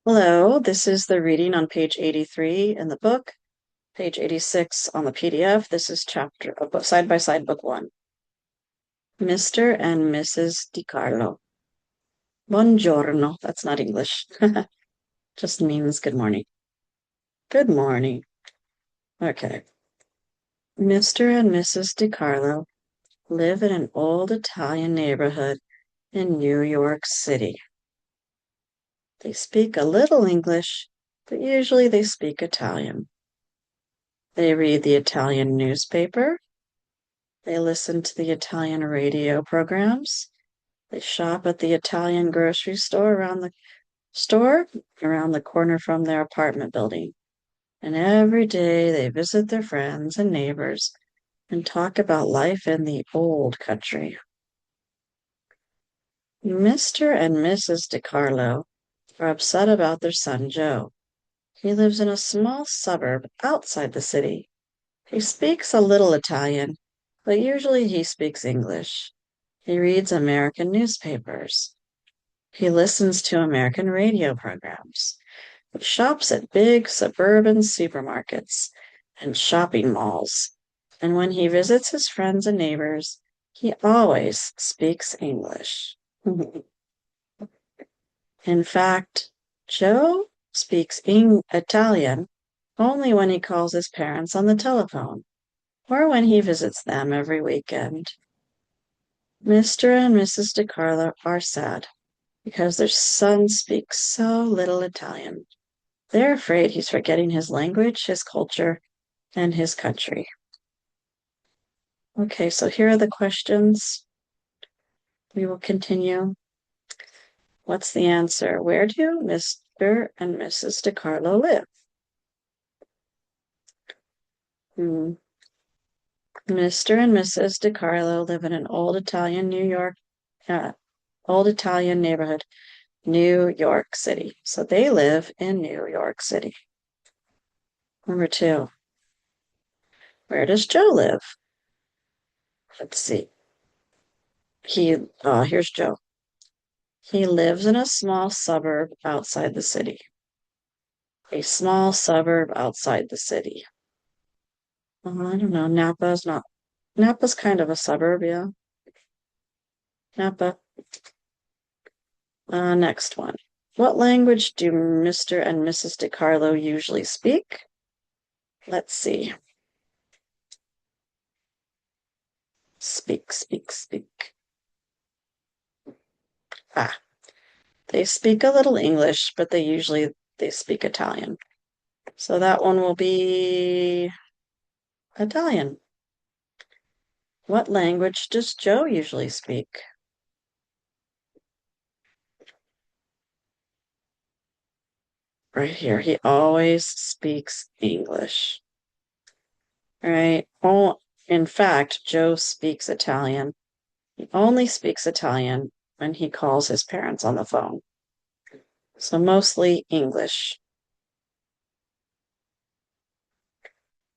Hello, this is the reading on page 83 in the book, page 86 on the PDF. This is chapter side by side book one. Mr. and Mrs. DiCarlo. Buongiorno. That's not English. Just means good morning. Good morning. Okay. Mr. and Mrs. DiCarlo live in an old Italian neighborhood in New York City. They speak a little English, but usually they speak Italian. They read the Italian newspaper. They listen to the Italian radio programs. They shop at the Italian grocery store around the corner from their apartment building. And every day they visit their friends and neighbors and talk about life in the old country. Mr. and Mrs. DiCarlo are upset about their son Joe. He lives in a small suburb outside the city. He speaks a little Italian, but usually he speaks English. He reads American newspapers. He listens to American radio programs. He shops at big suburban supermarkets and shopping malls. And when he visits his friends and neighbors, he always speaks English. In fact, Joe speaks Italian only when he calls his parents on the telephone or when he visits them every weekend. Mr. and Mrs. DiCarlo are sad because their son speaks so little Italian. They're afraid he's forgetting his language, his culture, and his country. Okay, so here are the questions. We will continue. What's the answer? Where do Mr. and Mrs. DiCarlo live? Mr. and Mrs. DiCarlo live in an old Italian neighborhood, New York City. So they live in New York City. Number two, where does Joe live? Let's see. Here's Joe. He lives in a small suburb outside the city. A small suburb outside the city. I don't know. Napa's kind of a suburb, yeah. Napa. Next one. What language do Mr. and Mrs. DiCarlo usually speak? Let's see. Speak, speak, speak. They speak a little English, but they speak Italian. So that one will be Italian. What language does Joe usually speak? Right here, he always speaks English. All right. Oh, in fact, Joe speaks Italian. He only speaks Italian when he calls his parents on the phone. So mostly English.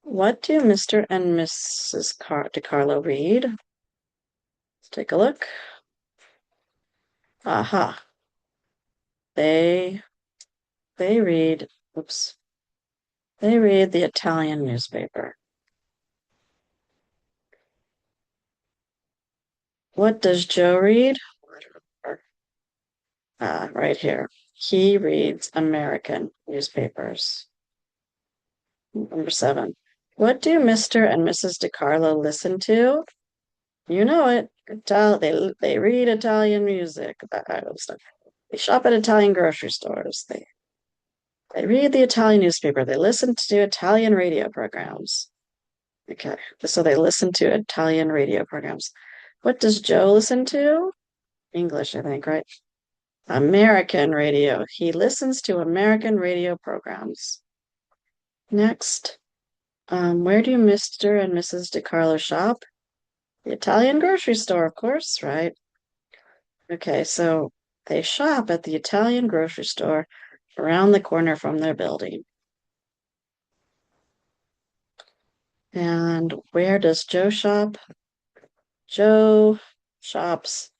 What do Mr. and Mrs. DiCarlo read? Let's take a look. Aha. They they read, oops. They read the Italian newspaper. What does Joe read? Right here. He reads American newspapers. Number seven. What do Mr. and Mrs. DiCarlo listen to? You know it. They read Italian music. They shop at Italian grocery stores. They read the Italian newspaper. They listen to Italian radio programs. Okay, so they listen to Italian radio programs. What does Joe listen to? English, I think, right? American radio. He listens to American radio programs. Next, where do Mr. and Mrs. DiCarlo shop? The Italian grocery store, of course, right? Okay, so they shop at the Italian grocery store around the corner from their building. And where does Joe shop? Joe shops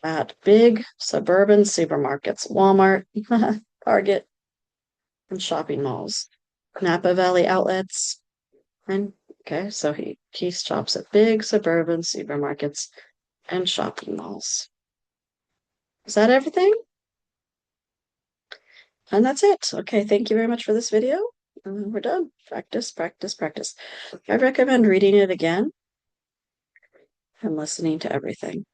at big suburban supermarkets, Walmart, Target, and shopping malls. Napa Valley outlets. And okay, so he shops at big suburban supermarkets and shopping malls. Is that everything? And that's it. Okay, thank you very much for this video. And we're done. Practice, practice, practice. I recommend reading it again and listening to everything.